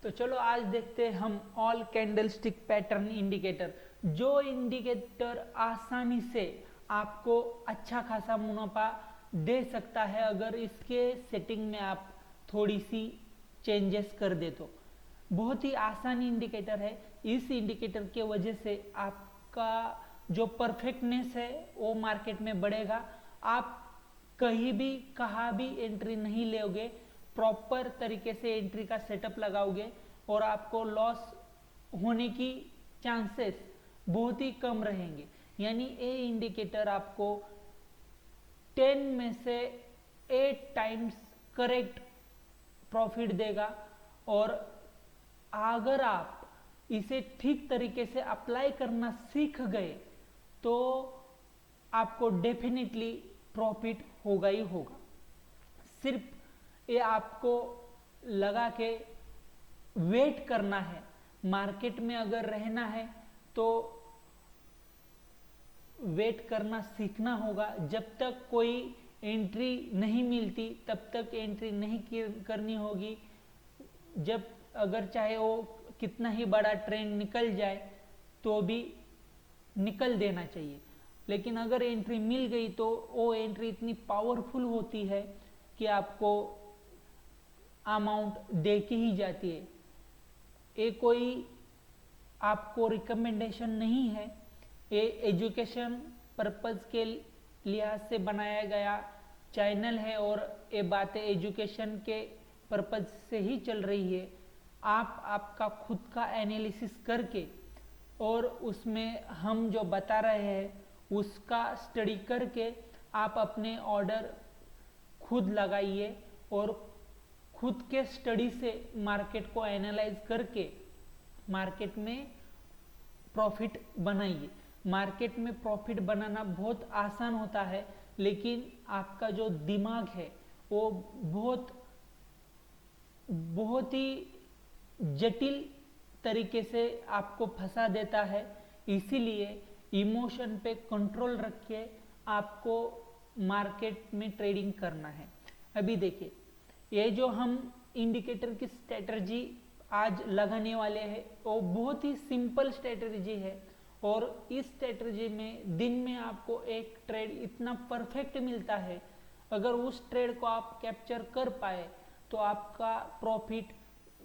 तो चलो आज देखते हैं हम ऑल कैंडलस्टिक पैटर्न इंडिकेटर। जो इंडिकेटर आसानी से आपको अच्छा खासा मुनाफा दे सकता है अगर इसके सेटिंग में आप थोड़ी सी चेंजेस कर दे तो। बहुत ही आसान इंडिकेटर है। इस इंडिकेटर के वजह से आपका जो परफेक्टनेस है वो मार्केट में बढ़ेगा। आप कहीं भी कहाँ भी एंट्री नहीं लोगे, प्रॉपर तरीके से एंट्री का सेटअप लगाओगे और आपको लॉस होने की चांसेस बहुत ही कम रहेंगे। यानी ये इंडिकेटर आपको 10 में से 8 टाइम्स करेक्ट प्रॉफिट देगा। और अगर आप इसे ठीक तरीके से अप्लाई करना सीख गए तो आपको डेफिनेटली प्रॉफिट होगा ही होगा। सिर्फ ये आपको लगा के वेट करना है। मार्केट में अगर रहना है तो वेट करना सीखना होगा। जब तक कोई एंट्री नहीं मिलती तब तक एंट्री नहीं करनी होगी। जब अगर चाहे वो कितना ही बड़ा ट्रेंड निकल जाए तो भी निकल देना चाहिए। लेकिन अगर एंट्री मिल गई तो वो एंट्री इतनी पावरफुल होती है कि आपको अमाउंट दे के ही जाती है। ये कोई आपको रिकमेंडेशन नहीं है, ये एजुकेशन पर्पस के लिहाज से बनाया गया चैनल है और ये बातें एजुकेशन के पर्पस से ही चल रही है। आप आपका खुद का एनालिसिस करके और उसमें हम जो बता रहे हैं उसका स्टडी करके आप अपने ऑर्डर खुद लगाइए और खुद के स्टडी से मार्केट को एनालाइज करके मार्केट में प्रॉफिट बनाइए। मार्केट में प्रॉफिट बनाना बहुत आसान होता है, लेकिन आपका जो दिमाग है वो बहुत ही जटिल तरीके से आपको फंसा देता है। इसीलिए इमोशन पे कंट्रोल रख के आपको मार्केट में ट्रेडिंग करना है। अभी देखिए, ये जो हम इंडिकेटर की स्ट्रेटजी आज लगाने वाले हैं वो बहुत ही सिंपल स्ट्रेटजी है। और इस स्ट्रेटजी में दिन में आपको एक ट्रेड इतना परफेक्ट मिलता है, अगर उस ट्रेड को आप कैप्चर कर पाए तो आपका प्रॉफिट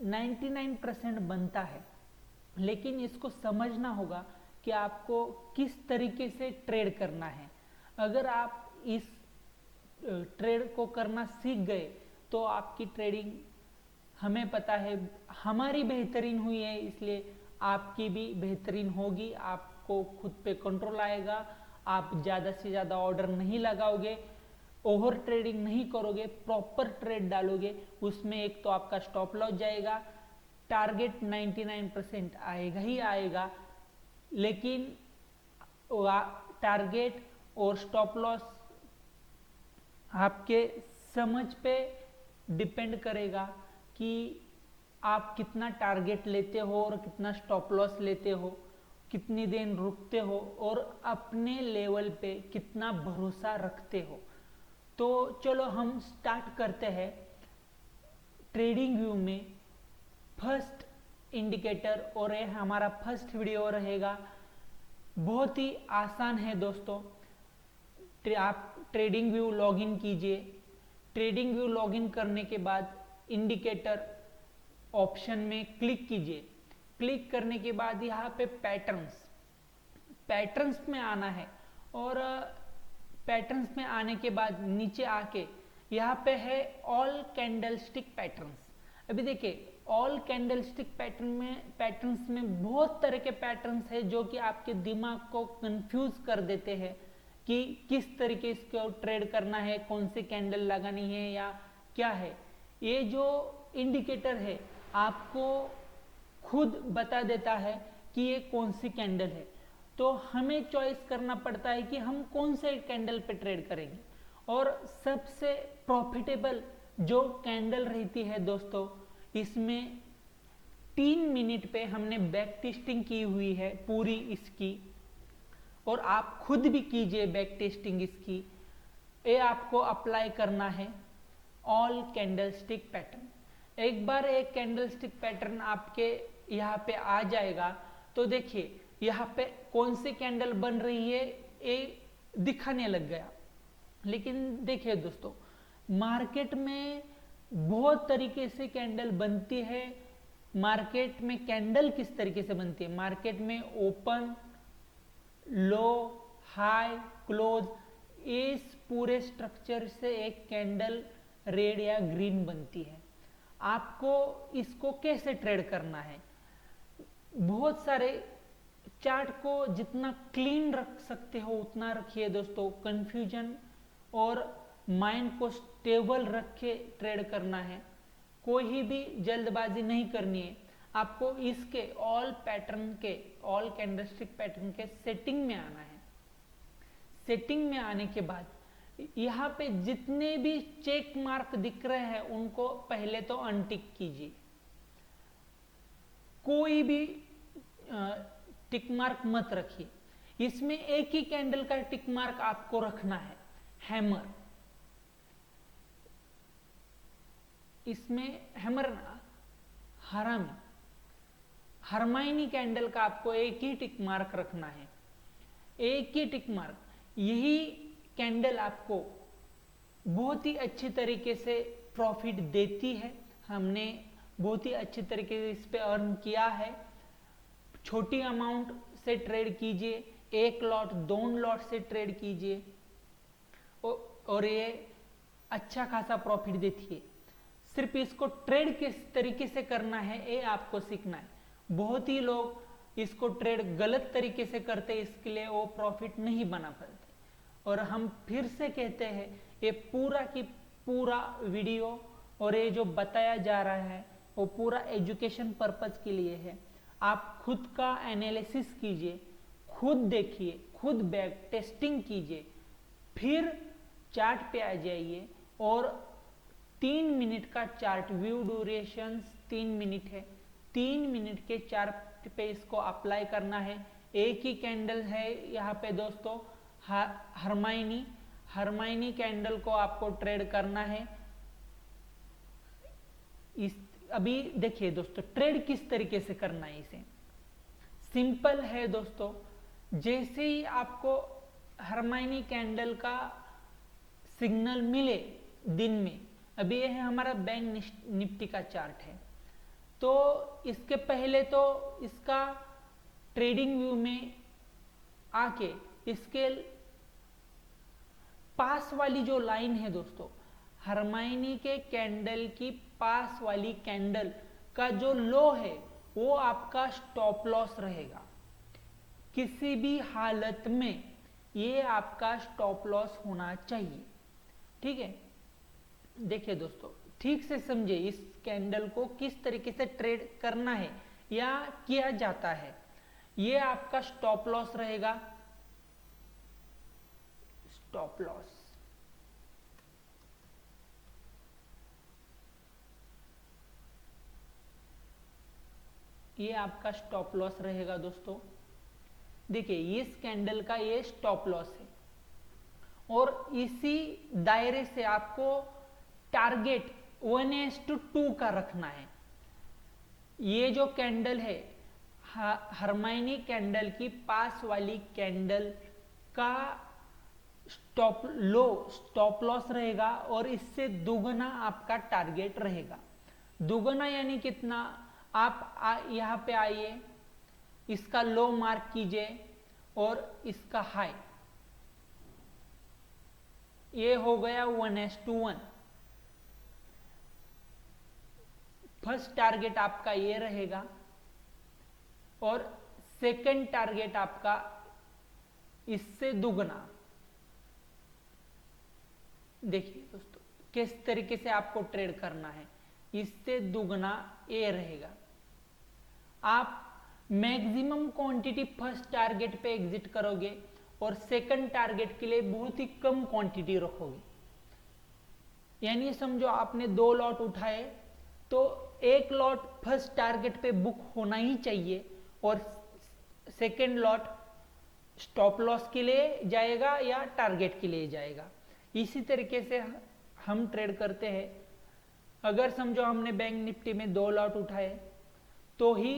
99% बनता है। लेकिन इसको समझना होगा कि आपको किस तरीके से ट्रेड करना है। अगर आप इस ट्रेड को करना सीख गए तो आपकी ट्रेडिंग, हमें पता है हमारी बेहतरीन हुई है, इसलिए आपकी भी बेहतरीन होगी। आपको खुद पे कंट्रोल आएगा, आप ज़्यादा से ज़्यादा ऑर्डर नहीं लगाओगे, ओवर ट्रेडिंग नहीं करोगे, प्रॉपर ट्रेड डालोगे। उसमें एक तो आपका स्टॉप लॉस जाएगा, टारगेट 99% आएगा ही आएगा, लेकिन टारगेट और स्टॉप लॉस आपके समझ पे डिपेंड करेगा कि आप कितना टारगेट लेते हो और कितना स्टॉप लॉस लेते हो, कितनी देर रुकते हो और अपने लेवल पे कितना भरोसा रखते हो। तो चलो हम स्टार्ट करते हैं। ट्रेडिंग व्यू में फर्स्ट इंडिकेटर, और ये हमारा फर्स्ट वीडियो रहेगा। बहुत ही आसान है दोस्तों। आप ट्रेडिंग व्यू लॉगिन कीजिए। ट्रेडिंग व्यू लॉगिन करने के बाद इंडिकेटर ऑप्शन में क्लिक कीजिए। क्लिक करने के बाद यहाँ पे पैटर्न्स में आना है। और पैटर्न्स में आने के बाद नीचे आके यहाँ पे है ऑल कैंडलस्टिक पैटर्न्स। अभी देखिए, ऑल कैंडलस्टिक पैटर्न्स में बहुत तरह के पैटर्न्स है जो कि आपके दिमाग को कंफ्यूज कर देते हैं कि किस तरीके इसको ट्रेड करना है, कौन सी कैंडल लगानी है या क्या है। ये जो इंडिकेटर है आपको खुद बता देता है कि ये कौन सी कैंडल है। तो हमें चॉइस करना पड़ता है कि हम कौन से कैंडल पे ट्रेड करेंगे। और सबसे प्रॉफिटेबल जो कैंडल रहती है दोस्तों, इसमें 3 मिनट पे हमने बैक टेस्टिंग की हुई है पूरी इसकी, और आप खुद भी कीजिए बैक टेस्टिंग इसकी। ये आपको अप्लाई करना है ऑल कैंडलस्टिक पैटर्न। एक बार एक कैंडलस्टिक पैटर्न आपके यहाँ पे आ जाएगा तो देखिए यहाँ पे कौन सी कैंडल बन रही है ये दिखाने लग गया। लेकिन देखिए दोस्तों, मार्केट में बहुत तरीके से कैंडल बनती है। मार्केट में कैंडल किस तरीके से बनती है, मार्केट में ओपन, लो, हाई, क्लोज, इस पूरे स्ट्रक्चर से एक कैंडल रेड या ग्रीन बनती है। आपको इसको कैसे ट्रेड करना है, बहुत सारे चार्ट को जितना क्लीन रख सकते हो उतना रखिए दोस्तों। कंफ्यूजन और माइंड को स्टेबल रख के ट्रेड करना है, कोई भी जल्दबाजी नहीं करनी है। आपको इसके ऑल कैंडलस्टिक पैटर्न के सेटिंग में आना है। सेटिंग में आने के बाद यहाँ पे जितने भी चेक मार्क दिख रहे हैं उनको पहले तो अनटिक कीजिए। कोई भी टिक मार्क मत रखिए। इसमें एक ही कैंडल का टिक मार्क आपको रखना है, हैमर। इसमें हैमर हरमाइनी कैंडल का आपको एक ही टिक मार्क रखना है, एक ही टिक मार्क। यही कैंडल आपको बहुत ही अच्छी तरीके से प्रॉफिट देती है। हमने बहुत ही अच्छी तरीके से इस पे अर्न किया है। छोटी अमाउंट से ट्रेड कीजिए, 1 लॉट 2 लॉट से ट्रेड कीजिए और ये अच्छा खासा प्रॉफिट देती है। सिर्फ इसको ट्रेड किस तरीके से करना है ये आपको सीखना है। बहुत ही लोग इसको ट्रेड गलत तरीके से करते, इसके लिए वो प्रॉफिट नहीं बना पाते। और हम फिर से कहते हैं, ये पूरा की पूरा वीडियो और ये जो बताया जा रहा है वो पूरा एजुकेशन पर्पस के लिए है। आप खुद का एनालिसिस कीजिए, खुद देखिए, खुद बैक टेस्टिंग कीजिए, फिर चार्ट पे आ जाइए और 3 मिनट का चार्ट, व्यू ड्यूरेशन 3 मिनट है, 3 मिनट के चार्ट पे इसको अप्लाई करना है। एक ही कैंडल है यहाँ पे दोस्तों, हरमाइनी कैंडल को आपको ट्रेड करना है। अभी देखिए दोस्तों, ट्रेड किस तरीके से करना है, इसे सिंपल है दोस्तों। जैसे ही आपको हरमाइनी कैंडल का सिग्नल मिले दिन में, अभी यह है हमारा बैंक निफ्टी का चार्ट है, तो इसके पहले तो इसका ट्रेडिंग व्यू में आके इसके पास वाली जो लाइन है दोस्तों, हरमाइनी के कैंडल की पास वाली कैंडल का जो लो है वो आपका स्टॉप लॉस रहेगा। किसी भी हालत में ये आपका स्टॉप लॉस होना चाहिए, ठीक है। देखिए दोस्तों, ठीक से समझे इस कैंडल को किस तरीके से ट्रेड करना है या किया जाता है। ये आपका स्टॉप लॉस रहेगा, स्टॉप लॉस। ये आपका स्टॉप लॉस रहेगा दोस्तों। देखिए इस कैंडल का ये स्टॉप लॉस है और इसी दायरे से आपको टारगेट 1:2 का रखना है। ये जो कैंडल है हरमाइनी कैंडल की पास वाली कैंडल का स्टॉप लॉस रहेगा और इससे दुगना आपका टारगेट रहेगा। दुगना यानी कितना, आप यहाँ पे आइए, इसका लो मार्क कीजिए और इसका हाई, ये हो गया 1:1। फर्स्ट टारगेट आपका ये रहेगा और सेकंड टारगेट आपका इससे दुगना। देखिए दोस्तों किस तरीके से आपको ट्रेड करना है, इससे दुगना ये रहेगा। आप मैक्सिमम क्वांटिटी फर्स्ट टारगेट पे एग्जिट करोगे और सेकंड टारगेट के लिए बहुत ही कम क्वांटिटी रखोगे। यानी समझो आपने 2 लॉट उठाए तो 1 लॉट फर्स्ट टारगेट पे बुक होना ही चाहिए और सेकंड लॉट स्टॉप लॉस के लिए जाएगा या टारगेट के लिए जाएगा। इसी तरीके से हम ट्रेड करते हैं। अगर समझो हमने बैंक निफ्टी में 2 लॉट उठाए तो ही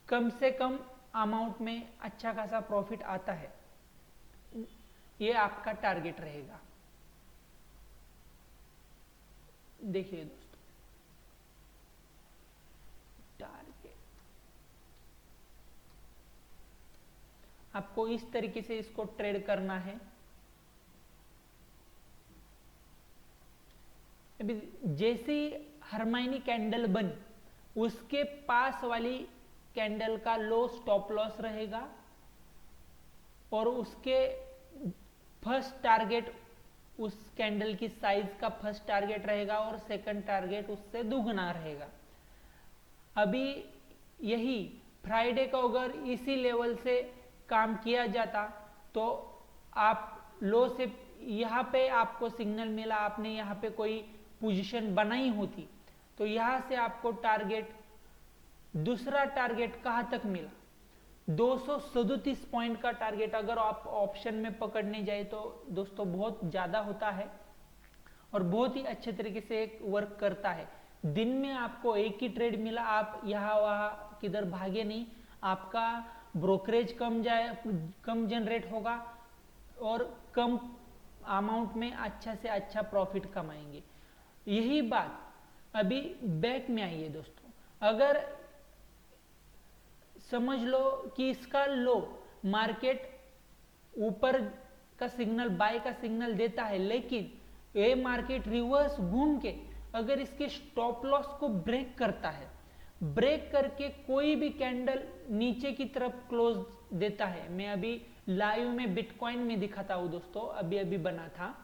कम से कम अमाउंट में अच्छा खासा प्रॉफिट आता है। ये आपका टारगेट रहेगा। देखिए दोस्तों, टारगेट आपको इस तरीके से इसको ट्रेड करना है। अभी जैसे ही हरमाइनी कैंडल बनी, उसके पास वाली कैंडल का लो स्टॉप लॉस रहेगा और उसके फर्स्ट टारगेट, उस कैंडल की साइज का फर्स्ट टारगेट रहेगा और सेकंड टारगेट उससे दुगना रहेगा। अभी यही फ्राइडे को अगर इसी लेवल से काम किया जाता तो आप लो से यहाँ पे आपको सिग्नल मिला, आपने यहाँ पे कोई पोजीशन बनाई होती तो यहाँ से आपको टारगेट, दूसरा टारगेट कहाँ तक मिला, 237 पॉइंट का टारगेट अगर आप ऑप्शन में पकड़ने जाए तो दोस्तों बहुत ज्यादा होता है और बहुत ही अच्छे तरीके से एक वर्क करता है। दिन में आपको एक ही ट्रेड मिला, आप यहाँ वहाँ किधर भागे नहीं, आपका ब्रोकरेज कम जनरेट होगा और कम अमाउंट में अच्छा से अच्छा प्रॉफिट कमाएंगे। यही बात अभी बैक में आई है दोस्तों। अगर समझ लो कि इसका लो मार्केट ऊपर का सिग्नल, बाय का सिग्नल देता है, लेकिन ये मार्केट रिवर्स घूम के अगर इसके स्टॉप लॉस को ब्रेक करता है, ब्रेक करके कोई भी कैंडल नीचे की तरफ क्लोज देता है। मैं अभी लाइव में बिटकॉइन में दिखाता हूं दोस्तों, अभी अभी बना था,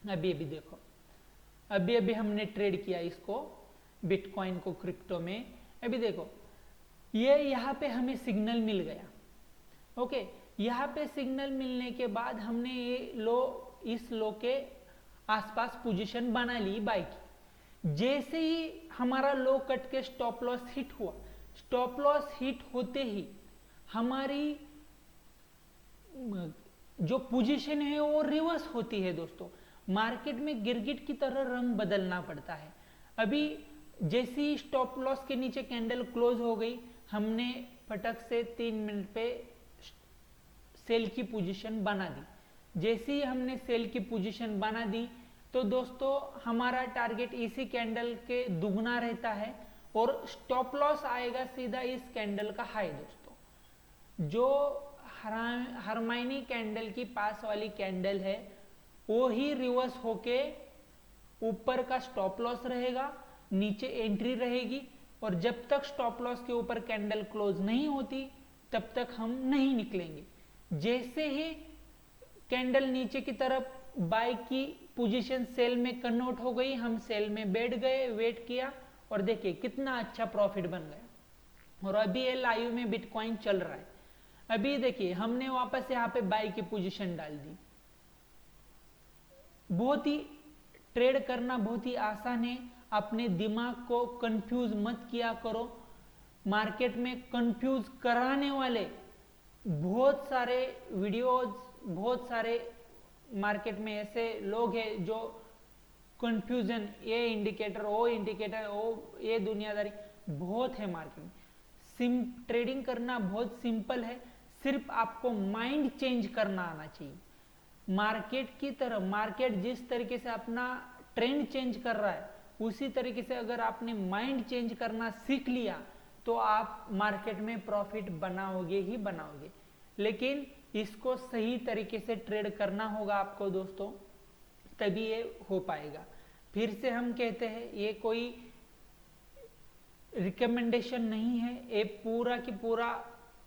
अभी अभी देखो, अभी अभी हमने ट्रेड किया इसको, बिटकॉइन को क्रिप्टो में। अभी देखो ये यहाँ पे हमें सिग्नल मिल गया, ओके। यहाँ पे सिग्नल मिलने के बाद हमने ये लो, इस लो के आसपास पोजीशन बना ली बाय की। जैसे ही हमारा लो कट के स्टॉप लॉस हिट हुआ, स्टॉप लॉस हिट होते ही हमारी जो पोजीशन है वो रिवर्स होती है दोस्तों। मार्केट में गिरगिट की तरह रंग बदलना पड़ता है। अभी जैसे ही स्टॉप लॉस के नीचे कैंडल क्लोज हो गई, हमने फटक से 3 मिनट पे सेल की पोजीशन बना दी। जैसे ही हमने सेल की पोजीशन बना दी तो दोस्तों हमारा टारगेट इसी कैंडल के दुगना रहता है और स्टॉप लॉस आएगा सीधा इस कैंडल का हाई दोस्तों। जो हरमाइनी कैंडल की पास वाली कैंडल है वो ही रिवर्स होके ऊपर का स्टॉप लॉस रहेगा, नीचे एंट्री रहेगी और जब तक स्टॉप लॉस के ऊपर कैंडल क्लोज नहीं होती तब तक हम नहीं निकलेंगे। जैसे ही कैंडल नीचे की तरफ बाय की पोजीशन सेल में कन्वर्ट हो गई, हम सेल में बैठ गए, वेट किया और देखिए कितना अच्छा प्रॉफिट बन गया। और अभी ये लाइव में बिटकॉइन चल रहा है। अभी देखिए हमने वापस यहाँ पे बाय की पोजीशन डाल दी। बहुत ही ट्रेड करना बहुत ही आसान है, अपने दिमाग को कंफ्यूज मत किया करो। मार्केट में कंफ्यूज कराने वाले बहुत सारे वीडियोज, बहुत सारे मार्केट में ऐसे लोग हैं जो कंफ्यूजन, ये इंडिकेटर, वो इंडिकेटर, वो ये दुनियादारी बहुत है मार्केट में। ट्रेडिंग करना बहुत सिंपल है, सिर्फ आपको माइंड चेंज करना आना चाहिए। मार्केट की तरह, मार्केट जिस तरीके से अपना ट्रेंड चेंज कर रहा है उसी तरीके से अगर आपने माइंड चेंज करना सीख लिया तो आप मार्केट में प्रॉफिट बनाओगे ही बनाओगे। लेकिन इसको सही तरीके से ट्रेड करना होगा आपको दोस्तों, तभी ये हो पाएगा। फिर से हम कहते हैं ये कोई रिकमेंडेशन नहीं है, ये पूरा की पूरा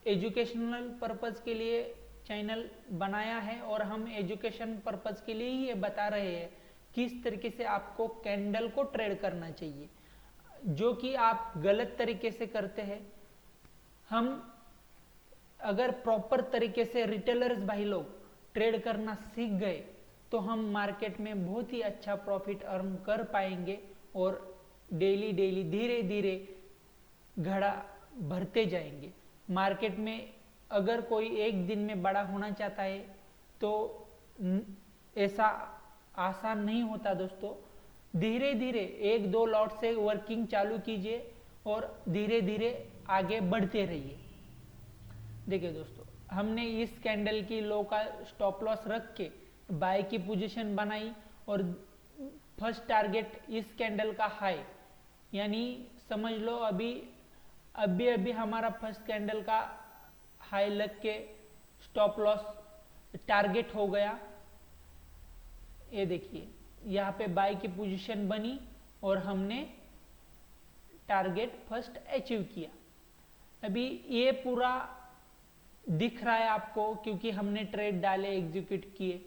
एजुकेशनल पर्पस के लिए चैनल बनाया है और हम एजुकेशन पर्पस के लिए ही ये बता रहे हैं किस तरीके से आपको कैंडल को ट्रेड करना चाहिए, जो कि आप गलत तरीके से करते हैं। हम अगर प्रॉपर तरीके से रिटेलर्स भाई लोग ट्रेड करना सीख गए तो हम मार्केट में बहुत ही अच्छा प्रॉफिट अर्न कर पाएंगे और डेली डेली धीरे धीरे घड़ा भरते जाएंगे। मार्केट में अगर कोई एक दिन में बड़ा होना चाहता है तो ऐसा आसान नहीं होता दोस्तों। धीरे धीरे 1-2 लॉट से वर्किंग चालू कीजिए और धीरे धीरे आगे बढ़ते रहिए। देखिए दोस्तों, हमने इस कैंडल की लो का स्टॉप लॉस रख के बाय की पोजीशन बनाई और फर्स्ट टारगेट इस कैंडल का हाई, यानी समझ लो अभी अभी हमारा फर्स्ट कैंडल का हाई लग के स्टॉप लॉस टारगेट हो गया। ये देखिए यहाँ पे बाय की पोजीशन बनी और हमने टारगेट फर्स्ट अचीव किया। अभी ये पूरा दिख रहा है आपको क्योंकि हमने ट्रेड डाले, एग्जीक्यूट किए।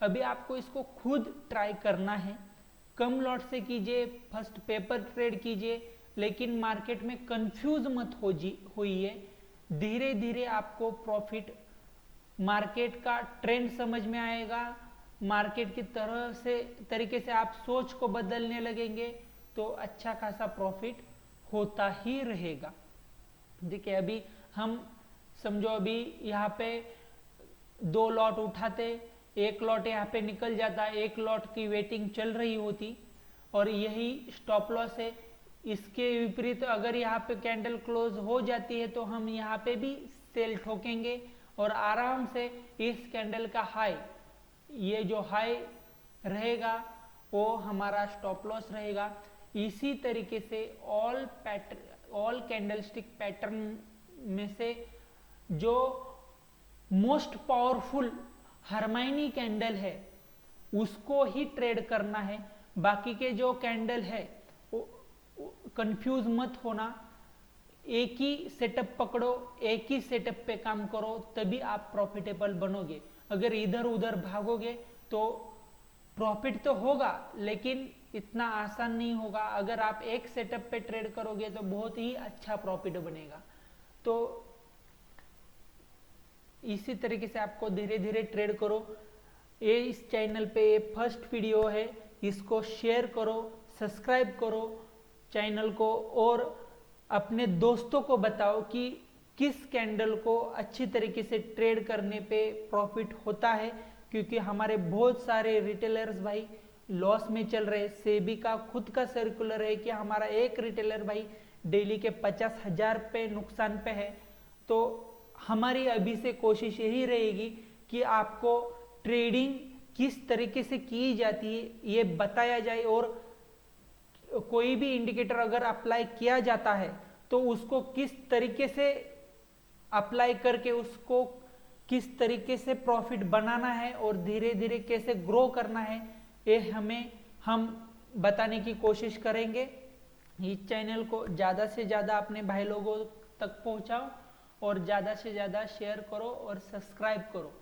अभी आपको इसको खुद ट्राई करना है। कम लॉट से कीजिए, फर्स्ट पेपर ट्रेड कीजिए, लेकिन मार्केट में कंफ्यूज मत होइए। धीरे धीरे आपको प्रॉफिट, मार्केट का ट्रेंड समझ में आएगा, मार्केट की तरीके से आप सोच को बदलने लगेंगे तो अच्छा खासा प्रॉफिट होता ही रहेगा। देखिए अभी हम समझो अभी यहाँ पे 2 लॉट उठाते, 1 लॉट यहाँ पे निकल जाता, 1 लॉट की वेटिंग चल रही होती और यही स्टॉप लॉस है। इसके विपरीत अगर यहाँ पे कैंडल क्लोज हो जाती है तो हम यहाँ पे भी सेल ठोकेंगे और आराम से इस कैंडल का हाई, ये जो हाई रहेगा वो हमारा स्टॉप लॉस रहेगा। इसी तरीके से ऑल कैंडलस्टिक पैटर्न में से जो मोस्ट पावरफुल हरमाइनी कैंडल है उसको ही ट्रेड करना है। बाकी के जो कैंडल है कंफ्यूज मत होना, एक ही सेटअप पकड़ो, एक ही सेटअप पे काम करो, तभी आप प्रॉफिटेबल बनोगे। अगर इधर उधर भागोगे तो प्रॉफिट तो होगा लेकिन इतना आसान नहीं होगा। अगर आप एक सेटअप पे ट्रेड करोगे तो बहुत ही अच्छा प्रॉफिट बनेगा। तो इसी तरीके से आपको धीरे धीरे ट्रेड करो। ये इस चैनल पे ये फर्स्ट वीडियो है, इसको शेयर करो, सब्सक्राइब करो चैनल को और अपने दोस्तों को बताओ कि किस कैंडल को अच्छी तरीके से ट्रेड करने पे प्रॉफिट होता है, क्योंकि हमारे बहुत सारे रिटेलर्स भाई लॉस में चल रहे। सेबी का खुद का सर्कुलर है कि हमारा एक रिटेलर भाई डेली के 50,000 पे नुकसान पे है। तो हमारी अभी से कोशिश यही रहेगी कि आपको ट्रेडिंग किस तरीके से की जाती है ये बताया जाए और कोई भी इंडिकेटर अगर अप्लाई किया जाता है तो उसको किस तरीके से अप्लाई करके उसको किस तरीके से प्रॉफिट बनाना है और धीरे धीरे कैसे ग्रो करना है, ये हम बताने की कोशिश करेंगे। इस चैनल को ज़्यादा से ज़्यादा अपने भाई लोगों तक पहुंचाओ और ज़्यादा से ज़्यादा शेयर करो और सब्सक्राइब करो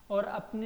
और अपनी